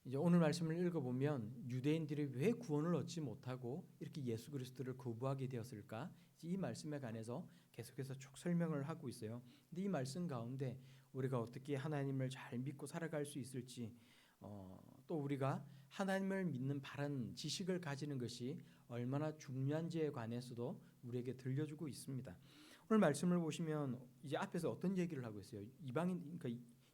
이제 오늘 말씀을 읽어보면 유대인들이 왜 구원을 얻지 못하고 이렇게 예수 그리스도를 거부하게 되었을까? 이 말씀에 관해서 계속해서 쭉 설명을 하고 있어요. 근데 이 말씀 가운데 우리가 어떻게 하나님을 잘 믿고 살아갈 수 있을지, 또 우리가 하나님을 믿는 바른 지식을 가지는 것이 얼마나 중요한지에 관해서도 우리에게 들려주고 있습니다. 오늘 말씀을 보시면 이제 앞에서 어떤 얘기를 하고 있어요?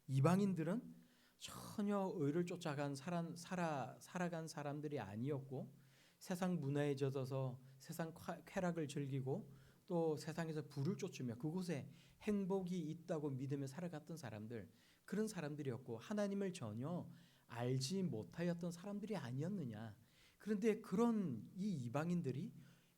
이방인들은 전혀 의를 쫓아간 살아간 사람들이 아니었고, 세상 문화에 젖어서 세상 쾌락을 즐기고 또 세상에서 부를 쫓으며 그곳에 행복이 있다고 믿으며 살아갔던 사람들, 그런 사람들이었고 하나님을 전혀 알지 못하였던 사람들이 아니었느냐. 그런데 그런 이 이방인들이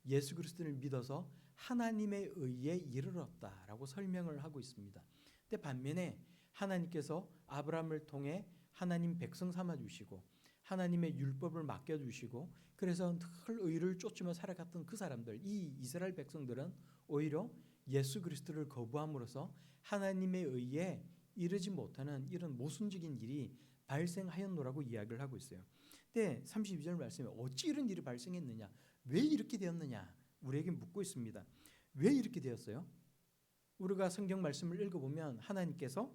예수 그리스도를 믿어서 하나님의 의에 이르렀다라고 설명을 하고 있습니다. 근데 반면에 하나님께서 아브라함을 통해 하나님 백성 삼아 주시고 하나님의 율법을 맡겨 주시고 그래서 늘 의를 쫓으며 살아갔던 그 사람들, 이 이스라엘 백성들은 오히려 예수 그리스도를 거부함으로써 하나님의 의에 이르지 못하는 이런 모순적인 일이 발생하였노라고 이야기를 하고 있어요. 근데 32절 말씀에 어찌 이런 일이 발생했느냐, 왜 이렇게 되었느냐 우리에게 묻고 있습니다. 왜 이렇게 되었어요? 우리가 성경 말씀을 읽어보면 하나님께서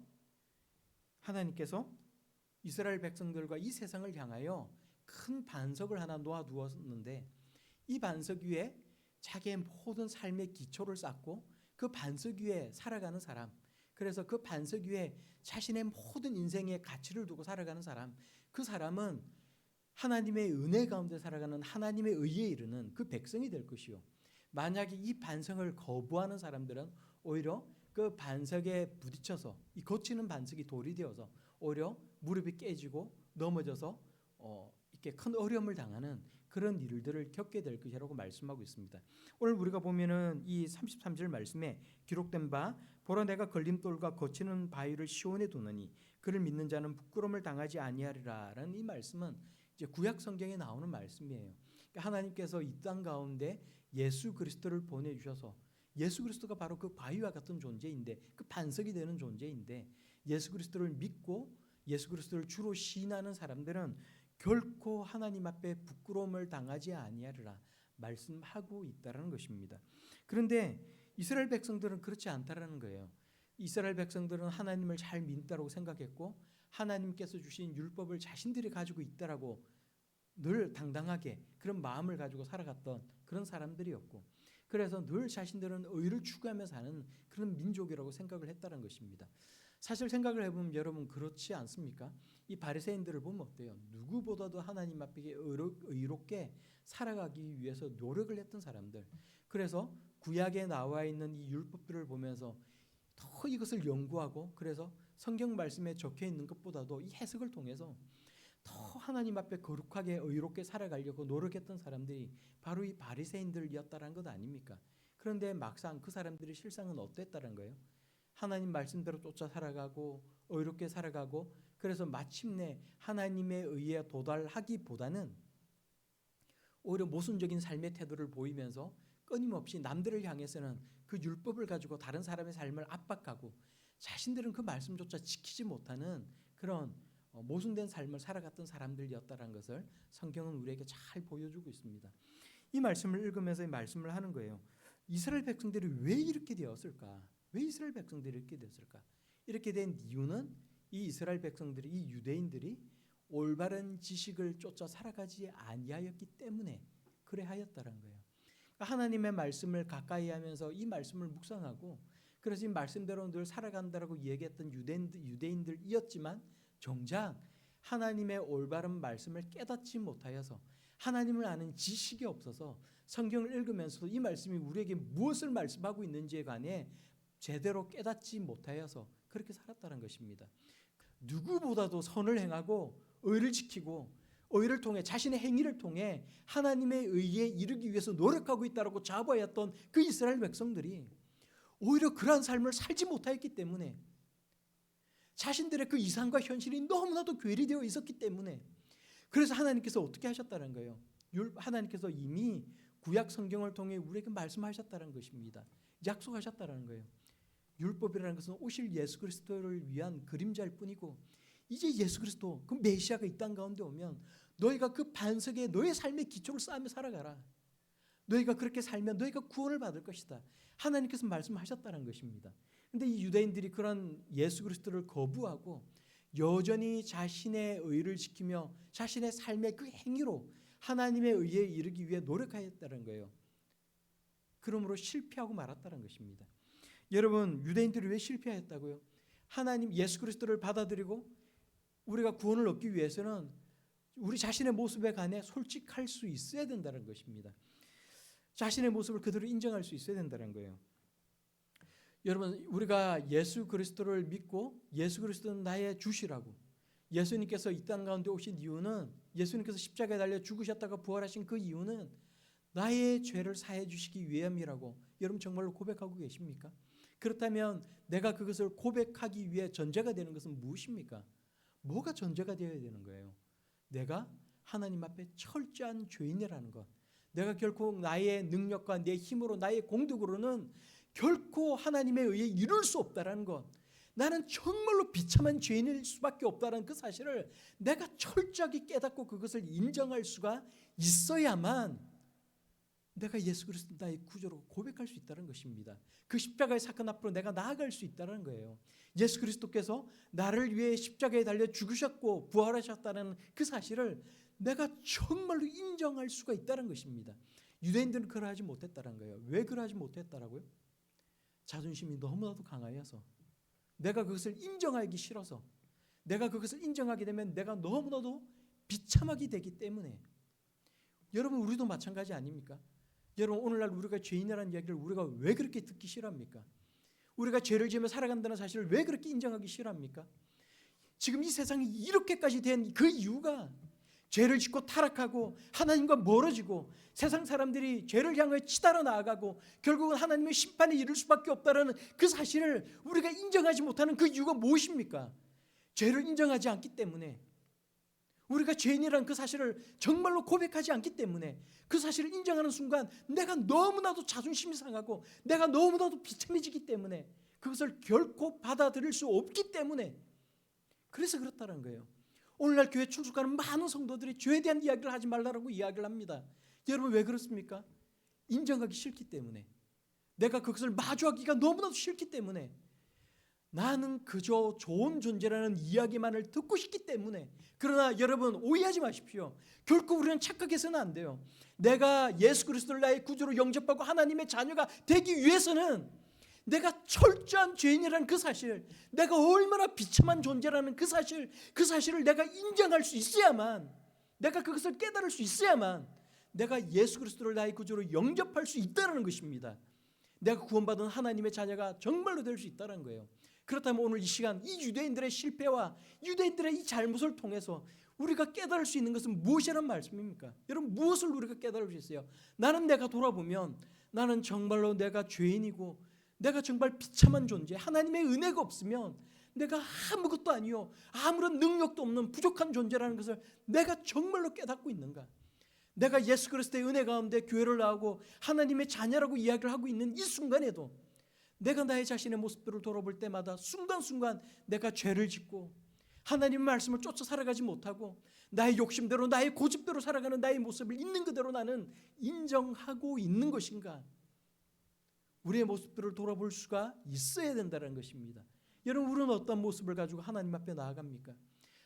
이스라엘 백성들과 이 세상을 향하여 큰 반석을 하나 놓아두었는데, 이 반석 위에 자기의 모든 삶의 기초를 쌓고 그 반석 위에 살아가는 사람, 그래서 그 반석 위에 자신의 모든 인생의 가치를 두고 살아가는 사람, 그 사람은 하나님의 은혜 가운데 살아가는 하나님의 의에 이르는 그 백성이 될 것이요, 만약에 이 반석을 거부하는 사람들은 오히려 그 반석에 부딪혀서 이 거치는 반석이 돌이 되어서 오히려 무릎이 깨지고 넘어져서 이렇게 큰 어려움을 당하는 그런 일들을 겪게 될 것이라고 말씀하고 있습니다. 오늘 우리가 보면은 이 33절 말씀에 기록된 바 보라 내가 걸림돌과 거치는 바위를 시온에 두느니 그를 믿는 자는 부끄러움을 당하지 아니하리라라는 이 말씀은 이제 구약 성경에 나오는 말씀이에요. 그러니까 하나님께서 이 땅 가운데 예수 그리스도를 보내주셔서, 예수 그리스도가 바로 그 바위와 같은 존재인데, 그 반석이 되는 존재인데, 예수 그리스도를 믿고 예수 그리스도를 주로 시인하는 사람들은 결코 하나님 앞에 부끄러움을 당하지 아니하리라 말씀하고 있다는 것입니다. 그런데 이스라엘 백성들은 그렇지 않다라는 거예요. 이스라엘 백성들은 하나님을 잘 믿다라고 생각했고 하나님께서 주신 율법을 자신들이 가지고 있다라고 늘 당당하게 그런 마음을 가지고 살아갔던 그런 사람들이었고, 그래서 늘 자신들은 의를 추구하며 사는 그런 민족이라고 생각을 했다는 것입니다. 사실 생각을 해보면 여러분 그렇지 않습니까? 이 바리새인들을 보면 어때요? 누구보다도 하나님 앞에 의롭게 살아가기 위해서 노력을 했던 사람들, 그래서 구약에 나와 있는 이 율법들을 보면서 더 이것을 연구하고, 그래서 성경 말씀에 적혀 있는 것보다도 이 해석을 통해서 더 하나님 앞에 거룩하게 의롭게 살아가려고 노력했던 사람들이 바로 이 바리새인들이었다는 것 아닙니까? 그런데 막상 그 사람들의 실상은 어땠다는 거예요? 하나님 말씀대로 쫓아 살아가고 의롭게 살아가고, 그래서 마침내 하나님의 의에 도달하기보다는 오히려 모순적인 삶의 태도를 보이면서 끊임없이 남들을 향해서는 그 율법을 가지고 다른 사람의 삶을 압박하고 자신들은 그 말씀조차 지키지 못하는 그런 모순된 삶을 살아갔던 사람들이었다는 것을 성경은 우리에게 잘 보여주고 있습니다. 이 말씀을 읽으면서 이 말씀을 하는 거예요. 이스라엘 백성들이 왜 이렇게 되었을까? 왜 이스라엘 백성들이 이렇게 되었을까? 이렇게 된 이유는 이 이스라엘 백성들이, 이 유대인들이 올바른 지식을 쫓아 살아가지 아니하였기 때문에 그래 하였다는 거예요. 하나님의 말씀을 가까이 하면서 이 말씀을 묵상하고 그래서 이 말씀대로 늘 살아간다라고 얘기했던 유대인들이었지만 정작 하나님의 올바른 말씀을 깨닫지 못하여서 하나님을 아는 지식이 없어서 성경을 읽으면서도 이 말씀이 우리에게 무엇을 말씀하고 있는지에 관해 제대로 깨닫지 못하여서 그렇게 살았다는 것입니다. 누구보다도 선을 행하고 의를 지키고 의를 통해 자신의 행위를 통해 하나님의 의에 이르기 위해서 노력하고 있다고 자부하였던 그 이스라엘 백성들이 오히려 그러한 삶을 살지 못하였기 때문에, 자신들의 그 이상과 현실이 너무나도 괴리되어 있었기 때문에, 그래서 하나님께서 어떻게 하셨다는 거예요? 하나님께서 이미 구약 성경을 통해 우리에게 말씀하셨다는 것입니다. 약속하셨다는 거예요. 율법이라는 것은 오실 예수 그리스도를 위한 그림자일 뿐이고 이제 예수 그리스도 그 메시아가 이 땅 가운데 오면 너희가 그 반석에 너의 삶의 기초를 쌓으며 살아가라. 너희가 그렇게 살면 너희가 구원을 받을 것이다. 하나님께서 말씀하셨다는 것입니다. 그런데 이 유대인들이 그런 예수 그리스도를 거부하고 여전히 자신의 의를 지키며 자신의 삶의 그 행위로 하나님의 의에 이르기 위해 노력하였다는 거예요. 그러므로 실패하고 말았다는 것입니다. 여러분, 유대인들이 왜 실패했다고요? 하나님 예수 그리스도를 받아들이고 우리가 구원을 얻기 위해서는 우리 자신의 모습에 관해 솔직할 수 있어야 된다는 것입니다. 자신의 모습을 그대로 인정할 수 있어야 된다는 거예요. 여러분, 우리가 예수 그리스도를 믿고 예수 그리스도는 나의 주시라고, 예수님께서 이 땅 가운데 오신 이유는, 예수님께서 십자가에 달려 죽으셨다가 부활하신 그 이유는 나의 죄를 사해 주시기 위함이라고 여러분 정말로 고백하고 계십니까? 그렇다면 내가 그것을 고백하기 위해 전제가 되는 것은 무엇입니까? 뭐가 전제가 되어야 되는 거예요? 내가 하나님 앞에 철저한 죄인이라는 것. 내가 결코 나의 능력과 내 힘으로 나의 공덕으로는 결코 하나님의 의에 이룰 수 없다는 것. 나는 정말로 비참한 죄인일 수밖에 없다는 그 사실을 내가 철저하게 깨닫고 그것을 인정할 수가 있어야만 내가 예수 그리스도 나의 구주로 고백할 수 있다는 것입니다. 그 십자가의 사건 앞으로 내가 나아갈 수 있다는 거예요. 예수 그리스도께서 나를 위해 십자가에 달려 죽으셨고 부활하셨다는 그 사실을 내가 정말로 인정할 수가 있다는 것입니다. 유대인들은 그러하지 못했다는 거예요. 왜 그러하지 못했다라고요? 자존심이 너무나도 강하여서, 내가 그것을 인정하기 싫어서, 내가 그것을 인정하게 되면 내가 너무나도 비참하게 되기 때문에. 여러분, 우리도 마찬가지 아닙니까? 여러분, 오늘날 우리가 죄인이라는 이야기를 우리가 왜 그렇게 듣기 싫어합니까? 우리가 죄를 지으며 살아간다는 사실을 왜 그렇게 인정하기 싫어합니까? 지금 이 세상이 이렇게까지 된 그 이유가 죄를 짓고 타락하고 하나님과 멀어지고 세상 사람들이 죄를 향해 치달아 나아가고 결국은 하나님의 심판에 이를 수밖에 없다는 그 사실을 우리가 인정하지 못하는 그 이유가 무엇입니까? 죄를 인정하지 않기 때문에, 우리가 죄인이라는 그 사실을 정말로 고백하지 않기 때문에, 그 사실을 인정하는 순간 내가 너무나도 자존심이 상하고 내가 너무나도 비참해지기 때문에, 그것을 결코 받아들일 수 없기 때문에, 그래서 그렇다는 거예요. 오늘날 교회 출석하는 많은 성도들이 죄에 대한 이야기를 하지 말라고 이야기를 합니다. 여러분, 왜 그렇습니까? 인정하기 싫기 때문에, 내가 그것을 마주하기가 너무나도 싫기 때문에, 나는 그저 좋은 존재라는 이야기만을 듣고 싶기 때문에. 그러나 여러분, 오해하지 마십시오. 결코 우리는 착각해서는 안 돼요. 내가 예수 그리스도를 나의 구주로 영접하고 하나님의 자녀가 되기 위해서는 내가 철저한 죄인이라는 그 사실, 내가 얼마나 비참한 존재라는 그 사실을 내가 인정할 수 있어야만, 내가 그것을 깨달을 수 있어야만 내가 예수 그리스도를 나의 구주로 영접할 수 있다는 것입니다. 내가 구원받은 하나님의 자녀가 정말로 될 수 있다는 거예요. 그렇다면 오늘 이 시간, 이 유대인들의 실패와 유대인들의 이 잘못을 통해서 우리가 깨달을 수 있는 것은 무엇이란 말씀입니까? 여러분, 무엇을 우리가 깨달을 수 있어요? 나는 내가 돌아보면 나는 정말로 내가 죄인이고 내가 정말 비참한 존재, 하나님의 은혜가 없으면 내가 아무것도 아니요, 아무런 능력도 없는 부족한 존재라는 것을 내가 정말로 깨닫고 있는가? 내가 예수 그리스도의 은혜 가운데 교회를 나오고 하나님의 자녀라고 이야기를 하고 있는 이 순간에도 내가 나의 자신의 모습들을 돌아볼 때마다 순간순간 내가 죄를 짓고 하나님의 말씀을 쫓아 살아가지 못하고 나의 욕심대로 나의 고집대로 살아가는 나의 모습을 있는 그대로 나는 인정하고 있는 것인가? 우리의 모습들을 돌아볼 수가 있어야 된다는 것입니다. 여러분, 우리는 어떤 모습을 가지고 하나님 앞에 나아갑니까?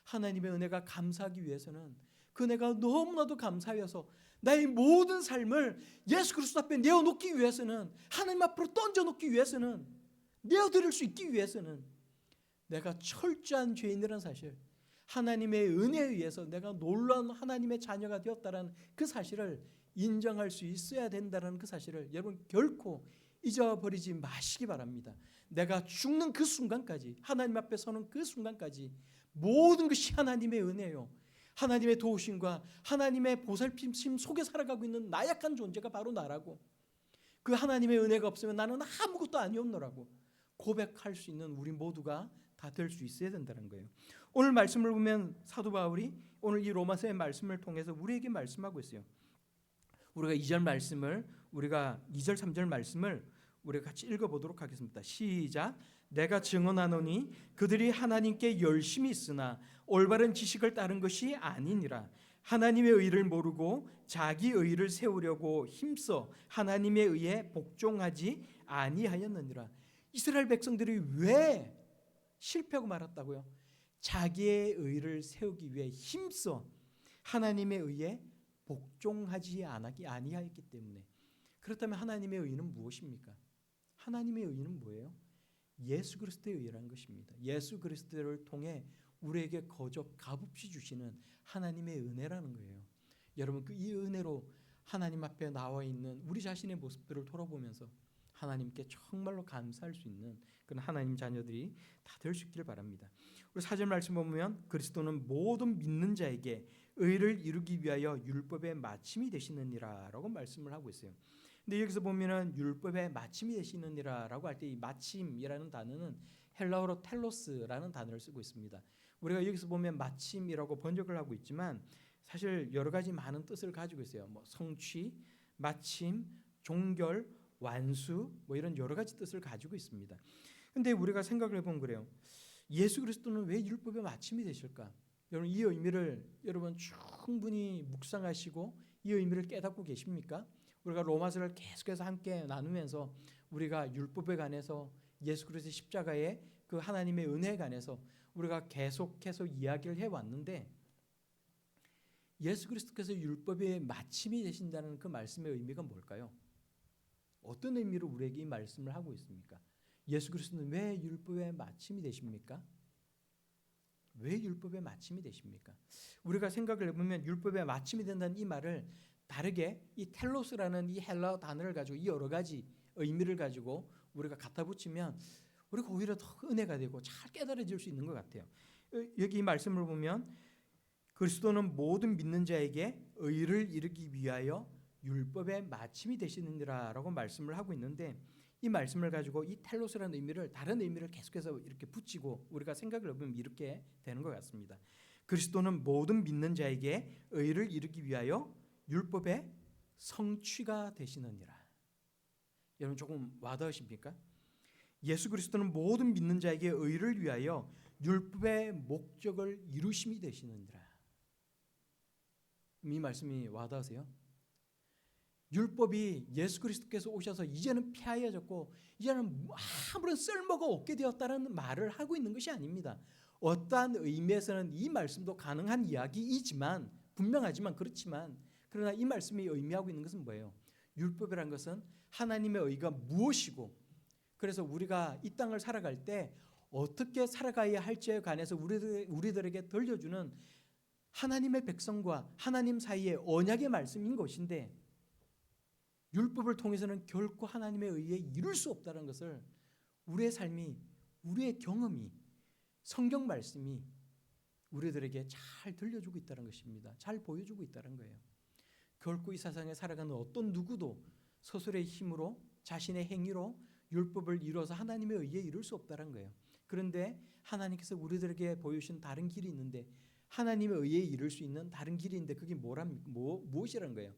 하나님의 은혜가 감사하기 위해서는 그 은혜가 너무나도 감사하여서 나의 모든 삶을 예수 그리스도 앞에 내어놓기 위해서는, 하나님 앞으로 던져놓기 위해서는, 내어드릴 수 있기 위해서는 내가 철저한 죄인이라는 사실, 하나님의 은혜에 의해서 내가 놀라운 하나님의 자녀가 되었다는 그 사실을 인정할 수 있어야 된다는 그 사실을 여러분 결코 잊어버리지 마시기 바랍니다. 내가 죽는 그 순간까지, 하나님 앞에 서는 그 순간까지 모든 것이 하나님의 은혜요, 하나님의 도우심과 하나님의 보살핌 속에 살아가고 있는 나약한 존재가 바로 나라고, 그 하나님의 은혜가 없으면 나는 아무것도 아니었노라고 고백할 수 있는 우리 모두가 다 될 수 있어야 된다는 거예요. 오늘 말씀을 보면 사도 바울이 오늘 이 로마서의 말씀을 통해서 우리에게 말씀하고 있어요. 우리가 2절 말씀을, 우리가 2절 3절 말씀을 우리가 같이 읽어보도록 하겠습니다. 시작. 내가 증언하노니 그들이 하나님께 열심히 있으나 올바른 지식을 따른 것이 아니니라. 하나님의 의를 모르고 자기 의를 세우려고 힘써 하나님의 의에 복종하지 아니하였느니라. 이스라엘 백성들이 왜 실패하고 말았다고요? 자기의 의를 세우기 위해 힘써 하나님의 의에 복종하지 아니하였기 때문에. 그렇다면 하나님의 의는 무엇입니까? 하나님의 의는 뭐예요? 예수 그리스도의 의라는 것입니다. 예수 그리스도를 통해 우리에게 거저 값없이 주시는 하나님의 은혜라는 거예요. 여러분, 이 은혜로 하나님 앞에 나와 있는 우리 자신의 모습들을 돌아보면서 하나님께 정말로 감사할 수 있는 그런 하나님 자녀들이 다 될 수 있기를 바랍니다. 우리 4절 말씀 보면 그리스도는 모든 믿는 자에게 의를 이루기 위하여 율법의 마침이 되시느니라라고 말씀을 하고 있어요. 근데 여기서 보면은 율법의 마침이 되시느니라라고 할 때 이 마침이라는 단어는 헬라어로 텔로스라는 단어를 쓰고 있습니다. 우리가 여기서 보면 마침이라고 번역을 하고 있지만 사실 여러 가지 많은 뜻을 가지고 있어요. 뭐 성취, 마침, 종결, 완수, 뭐 이런 여러 가지 뜻을 가지고 있습니다. 근데 우리가 생각을 해보면 그래요. 예수 그리스도는 왜 율법의 마침이 되실까? 여러분, 이 의미를 여러분 충분히 묵상하시고 이 의미를 깨닫고 계십니까? 우리가 로마서를 계속해서 함께 나누면서 우리가 율법에 관해서 예수 그리스도의 십자가의 그 하나님의 은혜에 관해서 우리가 계속해서 이야기를 해왔는데, 예수 그리스도께서 율법의 마침이 되신다는 그 말씀의 의미가 뭘까요? 어떤 의미로 우리에게 이 말씀을 하고 있습니까? 예수 그리스도는 왜 율법의 마침이 되십니까? 왜 율법의 마침이 되십니까? 우리가 생각을 해보면 율법의 마침이 된다는 이 말을 다르게 이 텔로스라는 이 헬라어 단어를 가지고 이 여러 가지 의미를 가지고 우리가 갖다 붙이면 우리가 오히려 더 은혜가 되고 잘 깨달아질 수 있는 것 같아요. 여기 이 말씀을 보면 그리스도는 모든 믿는 자에게 의를 이루기 위하여 율법의 마침이 되시느니라라고 말씀을 하고 있는데, 이 말씀을 가지고 이 텔로스라는 의미를 다른 의미를 계속해서 이렇게 붙이고 우리가 생각을 해보면 이렇게 되는 것 같습니다. 그리스도는 모든 믿는 자에게 의를 이루기 위하여 율법의 성취가 되시느니라. 여러분 조금 와닿으십니까? 예수 그리스도는 모든 믿는 자에게 의를 위하여 율법의 목적을 이루심이 되시느니라. 이 말씀이 와닿으세요? 율법이 예수 그리스도께서 오셔서 이제는 폐하여졌고 이제는 아무런 쓸모가 없게 되었다는 말을 하고 있는 것이 아닙니다. 어떠한 의미에서는 이 말씀도 가능한 이야기이지만, 분명하지만 그렇지만, 그러나 이 말씀이 의미하고 있는 것은 뭐예요? 율법이라는 것은 하나님의 의가 무엇이고, 그래서 우리가 이 땅을 살아갈 때 어떻게 살아가야 할지에 관해서 우리들에게 들려주는 하나님의 백성과 하나님 사이의 언약의 말씀인 것인데, 율법을 통해서는 결코 하나님의 의에 이룰 수 없다는 것을 우리의 삶이, 우리의 경험이, 성경 말씀이 우리들에게 잘 들려주고 있다는 것입니다. 잘 보여주고 있다는 거예요. 결코 이 세상에 살아가는 어떤 누구도 스스로의 힘으로, 자신의 행위로 율법을 이루어서 하나님의 의에 이룰 수 없다는 거예요. 그런데 하나님께서 우리들에게 보여주신 다른 길이 있는데, 하나님의 의에 이룰 수 있는 다른 길이 있는데 그게 무엇이라는 거예요?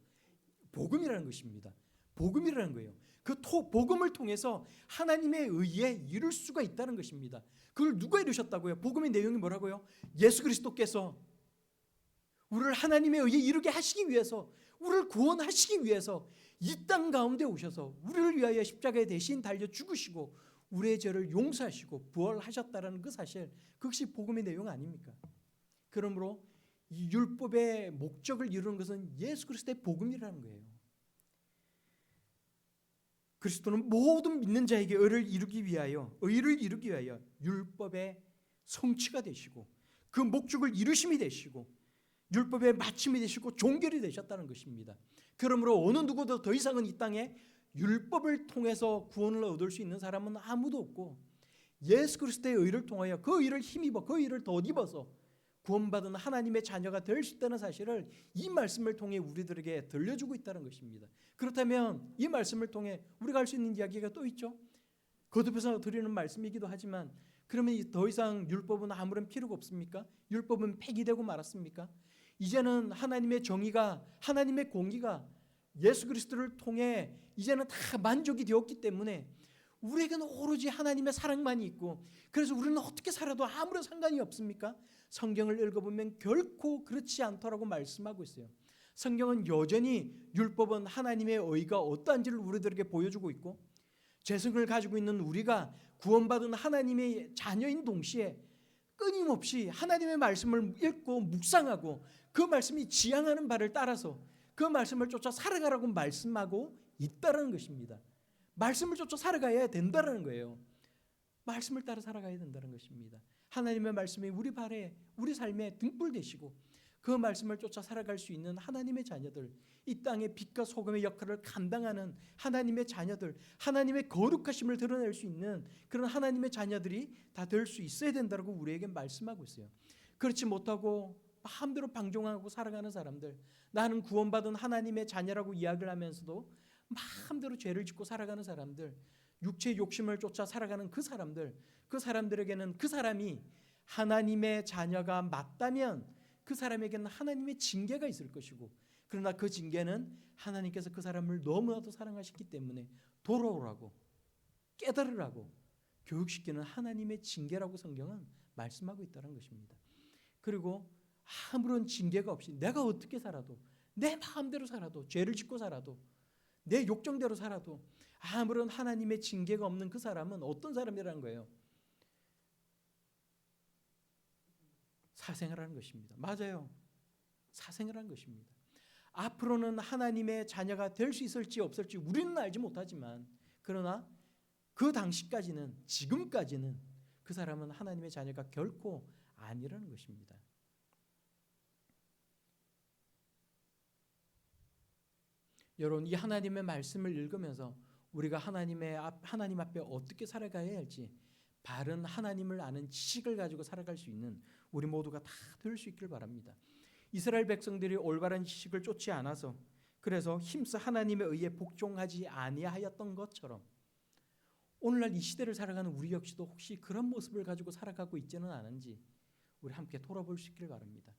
복음이라는 것입니다. 복음이라는 거예요. 그 복음을 통해서 하나님의 의에 이룰 수가 있다는 것입니다. 그걸 누가 이루셨다고요? 복음의 내용이 뭐라고요? 예수 그리스도께서 우리를 하나님의 의에 이르게 하시기 위해서, 우리를 구원하시기 위해서 이 땅 가운데 오셔서 우리를 위하여 십자가에 대신 달려 죽으시고 우리의 죄를 용서하시고 부활하셨다는 그 사실, 그것이 복음의 내용 아닙니까? 그러므로 이 율법의 목적을 이루는 것은 예수 그리스도의 복음이라는 거예요. 그리스도는 모든 믿는 자에게 의를 이루기 위하여 율법의 성취가 되시고 그 목적을 이루심이 되시고 율법의 마침이 되시고 종결이 되셨다는 것입니다. 그러므로 어느 누구도 더 이상은 이 땅에 율법을 통해서 구원을 얻을 수 있는 사람은 아무도 없고, 예수 그리스도의 의를 통하여 그 의를 힘입어 그 의를 덧입어서 구원받은 하나님의 자녀가 될 수 있다는 사실을 이 말씀을 통해 우리들에게 들려주고 있다는 것입니다. 그렇다면 이 말씀을 통해 우리가 할 수 있는 이야기가 또 있죠. 거듭해서 드리는 말씀이기도 하지만, 그러면 더 이상 율법은 아무런 필요가 없습니까? 율법은 폐기되고 말았습니까? 이제는 하나님의 정의가, 하나님의 공의가 예수 그리스도를 통해 이제는 다 만족이 되었기 때문에 우리에게는 오로지 하나님의 사랑만이 있고 그래서 우리는 어떻게 살아도 아무런 상관이 없습니까? 성경을 읽어보면 결코 그렇지 않더라고 말씀하고 있어요. 성경은 여전히 율법은 하나님의 의가 어떠한지를 우리들에게 보여주고 있고 죄성을 가지고 있는 우리가 구원받은 하나님의 자녀인 동시에 끊임없이 하나님의 말씀을 읽고 묵상하고 그 말씀이 지향하는 바를 따라서 그 말씀을 쫓아 살아가라고 말씀하고 있다는 것입니다. 말씀을 쫓아 살아가야 된다는 거예요. 말씀을 따라 살아가야 된다는 것입니다. 하나님의 말씀이 우리 발에 우리 삶에 등불 되시고 그 말씀을 쫓아 살아갈 수 있는 하나님의 자녀들, 이 땅의 빛과 소금의 역할을 감당하는 하나님의 자녀들, 하나님의 거룩하심을 드러낼 수 있는 그런 하나님의 자녀들이 다 될 수 있어야 된다고 우리에게 말씀하고 있어요. 그렇지 못하고 마음대로 방종하고 살아가는 사람들, 나는 구원받은 하나님의 자녀라고 이야기를 하면서도 마음대로 죄를 짓고 살아가는 사람들, 육체의 욕심을 쫓아 살아가는 그 사람들에게는 그 사람이 하나님의 자녀가 맞다면 그 사람에게는 하나님의 징계가 있을 것이고, 그러나 그 징계는 하나님께서 그 사람을 너무나도 사랑하셨기 때문에 돌아오라고 깨달으라고 교육시키는 하나님의 징계라고 성경은 말씀하고 있다는 것입니다. 그리고 아무런 징계가 없이 내가 어떻게 살아도, 내 마음대로 살아도, 죄를 짓고 살아도, 내 욕정대로 살아도 아무런 하나님의 징계가 없는 그 사람은 어떤 사람이라는 거예요? 사생을 하는 것입니다. 맞아요. 사생을 하는 것입니다. 앞으로는 하나님의 자녀가 될 수 있을지 없을지 우리는 알지 못하지만, 그러나 그 당시까지는, 지금까지는 그 사람은 하나님의 자녀가 결코 아니라는 것입니다. 여러분, 이 하나님의 말씀을 읽으면서 우리가 하나님 앞에 어떻게 살아가야 할지 바른 하나님을 아는 지식을 가지고 살아갈 수 있는 우리 모두가 다 될 수 있길 바랍니다. 이스라엘 백성들이 올바른 지식을 쫓지 않아서, 그래서 힘써 하나님의 의에 복종하지 아니하였던 것처럼 오늘날 이 시대를 살아가는 우리 역시도 혹시 그런 모습을 가지고 살아가고 있지는 않은지 우리 함께 돌아볼 수 있길 바랍니다.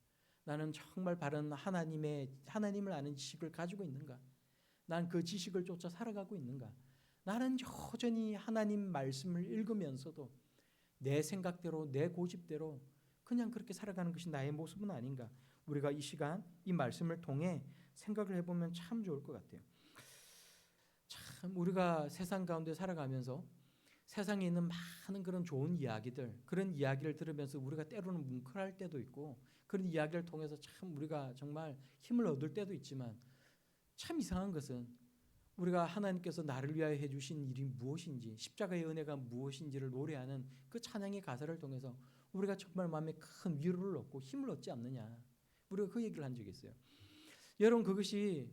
나는 정말 바른 하나님을 아는 지식을 가지고 있는가? 난 그 지식을 쫓아 살아가고 있는가? 나는 여전히 하나님 말씀을 읽으면서도 내 생각대로, 내 고집대로 그냥 그렇게 살아가는 것이 나의 모습은 아닌가? 우리가 이 시간 이 말씀을 통해 생각을 해보면 참 좋을 것 같아요. 참 우리가 세상 가운데 살아가면서 세상에 있는 많은 그런 좋은 이야기들, 그런 이야기를 들으면서 우리가 때로는 뭉클할 때도 있고, 그런 이야기를 통해서 참 우리가 정말 힘을 얻을 때도 있지만, 참 이상한 것은 우리가 하나님께서 나를 위하여 해주신 일이 무엇인지, 십자가의 은혜가 무엇인지를 노래하는 그 찬양의 가사를 통해서 우리가 정말 마음에 큰 위로를 얻고 힘을 얻지 않느냐, 우리가 그 얘기를 한 적이 있어요. 여러분, 그것이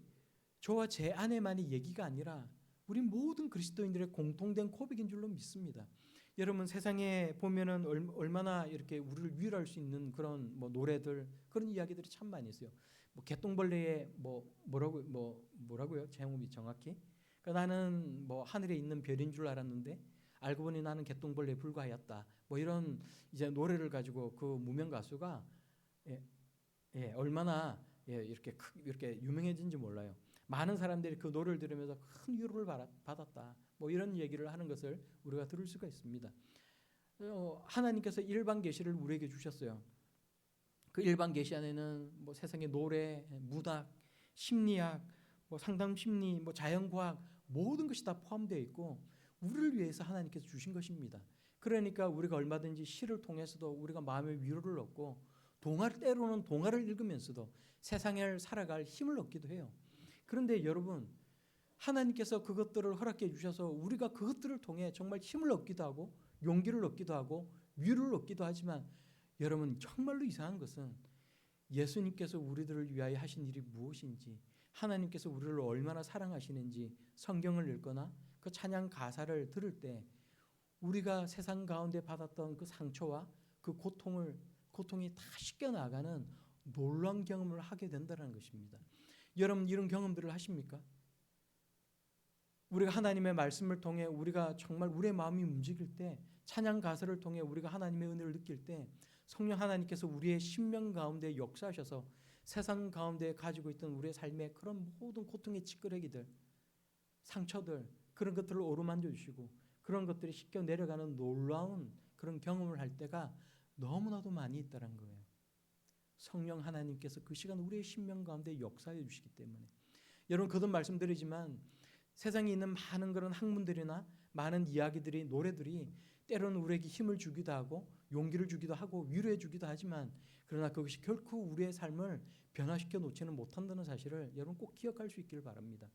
저와 제 아내만의 얘기가 아니라 우리 모든 그리스도인들의 공통된 고백인 줄로 믿습니다. 여러분, 세상에 보면은 얼마나 이렇게 우리를 위로할 수 있는 그런 노래들, 그런 이야기들이 참 많이 있어요. 개똥벌레의 뭐라고요? 제목이 정확히? 그러니까 나는 하늘에 있는 별인 줄 알았는데 알고 보니 나는 개똥벌레에 불과하였다. 이런 이제 노래를 가지고 그 무명 가수가 얼마나 이렇게 유명해진지 몰라요. 많은 사람들이 그 노래를 들으면서 큰 위로를 받았다. 이런 얘기를 하는 것을 우리가 들을 수가 있습니다. 하나님께서 일반 계시를 우리에게 주셨어요. 그 일반 계시 안에는 세상의 노래, 문학, 심리학, 상담 심리, 자연과학 모든 것이 다 포함되어 있고 우리를 위해서 하나님께서 주신 것입니다. 그러니까 우리가 얼마든지 시를 통해서도 우리가 마음의 위로를 얻고 때로는 동화를 읽으면서도 세상을 살아갈 힘을 얻기도 해요. 그런데 여러분, 하나님께서 그것들을 허락해 주셔서 우리가 그것들을 통해 정말 힘을 얻기도 하고 용기를 얻기도 하고 위로를 얻기도 하지만, 여러분, 정말로 이상한 것은 예수님께서 우리들을 위하여 하신 일이 무엇인지, 하나님께서 우리를 얼마나 사랑하시는지 성경을 읽거나 그 찬양 가사를 들을 때 우리가 세상 가운데 받았던 그 상처와 그 고통이 다 씻겨나가는 놀라운 경험을 하게 된다는 것입니다. 여러분, 이런 경험들을 하십니까? 우리가 하나님의 말씀을 통해 우리가 정말 우리의 마음이 움직일 때, 찬양 가사를 통해 우리가 하나님의 은혜를 느낄 때 성령 하나님께서 우리의 심령 가운데 역사하셔서 세상 가운데 가지고 있던 우리의 삶의 그런 모든 고통의 찌끄레기들, 상처들, 그런 것들을 어루만져 주시고 그런 것들이 씻겨 내려가는 놀라운 그런 경험을 할 때가 너무나도 많이 있다는 거예요. 성령 하나님께서 그 시간 우리의 심령 가운데 역사해 주시기 때문에. 여러분 거듭 말씀드리지만 세상에 있는 많은 그런 학문들이나 많은 이야기들이, 노래들이 때로는 우리에게 힘을 주기도 하고 용기를 주기도 하고 위로해 주기도 하지만, 그러나 그것이 결코 우리의 삶을 변화시켜 놓지는 못한다는 사실을 여러분 꼭 기억할 수 있기를 바랍니다.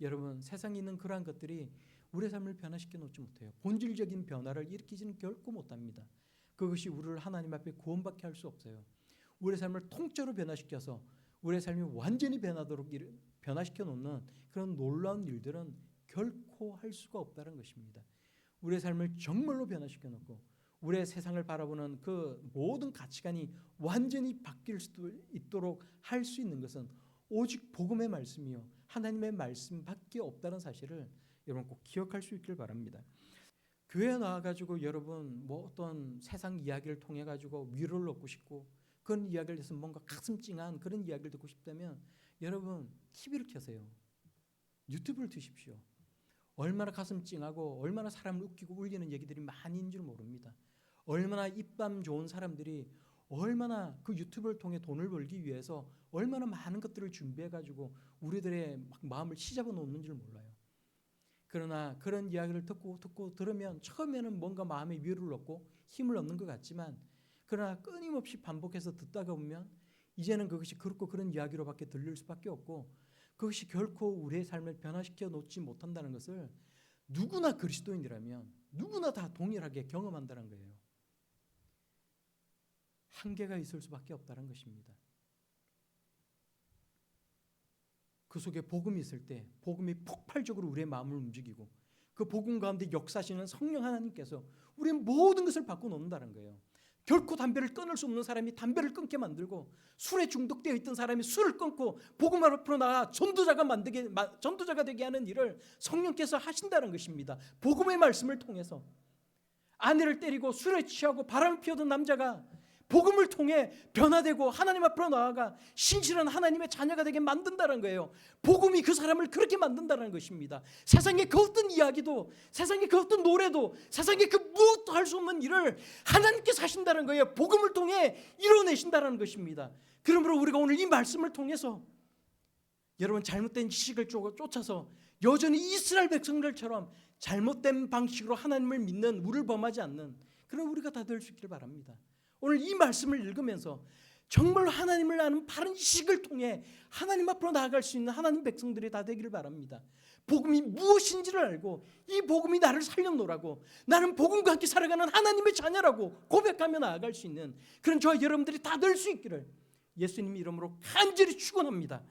여러분 세상에 있는 그러한 것들이 우리의 삶을 변화시켜 놓지 못해요. 본질적인 변화를 일으키지는 결코 못합니다. 그것이 우리를 하나님 앞에 구원받게 할 수 없어요. 우리의 삶을 통째로 변화시켜서 우리의 삶이 완전히 변화시켜 놓는 그런 놀라운 일들은 결코 할 수가 없다는 것입니다. 우리의 삶을 정말로 변화시켜 놓고 우리의 세상을 바라보는 그 모든 가치관이 완전히 바뀔 수 있도록 할 수 있는 것은 오직 복음의 말씀이요 하나님의 말씀밖에 없다는 사실을 여러분 꼭 기억할 수 있길 바랍니다. 교회에 나와가지고 여러분 뭐 어떤 세상 이야기를 통해 가지고 위로를 얻고 싶고 그런 이야기를 해서 뭔가 가슴 찡한 그런 이야기를 듣고 싶다면 여러분 TV를 켜세요. 유튜브를 드십시오. 얼마나 가슴 찡하고 얼마나 사람을 웃기고 울리는 얘기들이 많이 있는 줄 모릅니다. 얼마나 입담 좋은 사람들이 얼마나 그 유튜브를 통해 돈을 벌기 위해서 얼마나 많은 것들을 준비해가지고 우리들의 마음을 시잡아 놓는 줄 몰라요. 그러나 그런 이야기를 듣고 들으면 처음에는 뭔가 마음의 위로를 얻고 힘을 얻는 것 같지만, 그러나 끊임없이 반복해서 듣다가 보면 이제는 그것이 그렇고 그런 이야기로밖에 들릴 수밖에 없고 그것이 결코 우리의 삶을 변화시켜 놓지 못한다는 것을 누구나 그리스도인이라면 누구나 다 동일하게 경험한다는 거예요. 한계가 있을 수밖에 없다는 것입니다. 그 속에 복음이 있을 때 복음이 폭발적으로 우리의 마음을 움직이고 그 복음 가운데 역사하시는 성령 하나님께서 우리의 모든 것을 바꿔놓는다는 거예요. 결코 담배를 끊을 수 없는 사람이 담배를 끊게 만들고 술에 중독되어 있던 사람이 술을 끊고 복음 앞으로 나가 전도자가 되게 하는 일을 성령께서 하신다는 것입니다. 복음의 말씀을 통해서 아내를 때리고 술에 취하고 바람을 피우던 남자가 복음을 통해 변화되고 하나님 앞으로 나아가 신실한 하나님의 자녀가 되게 만든다는 거예요. 복음이 그 사람을 그렇게 만든다는 것입니다. 세상의 그 어떤 이야기도, 세상의 그 어떤 노래도, 세상의 그 무엇도 할 수 없는 일을 하나님께서 하신다는 거예요. 복음을 통해 이뤄내신다는 것입니다. 그러므로 우리가 오늘 이 말씀을 통해서 여러분 잘못된 지식을 쫓아서 여전히 이스라엘 백성들처럼 잘못된 방식으로 하나님을 믿는 우를 범하지 않는 그런 우리가 다 될 수 있기를 바랍니다. 오늘 이 말씀을 읽으면서 정말로 하나님을 아는 바른 지식을 통해 하나님 앞으로 나아갈 수 있는 하나님 백성들이 다 되기를 바랍니다. 복음이 무엇인지를 알고 이 복음이 나를 살려놓으라고, 나는 복음과 함께 살아가는 하나님의 자녀라고 고백하며 나아갈 수 있는 그런 저와 여러분들이 다 될 수 있기를 예수님 이름으로 간절히 축원합니다.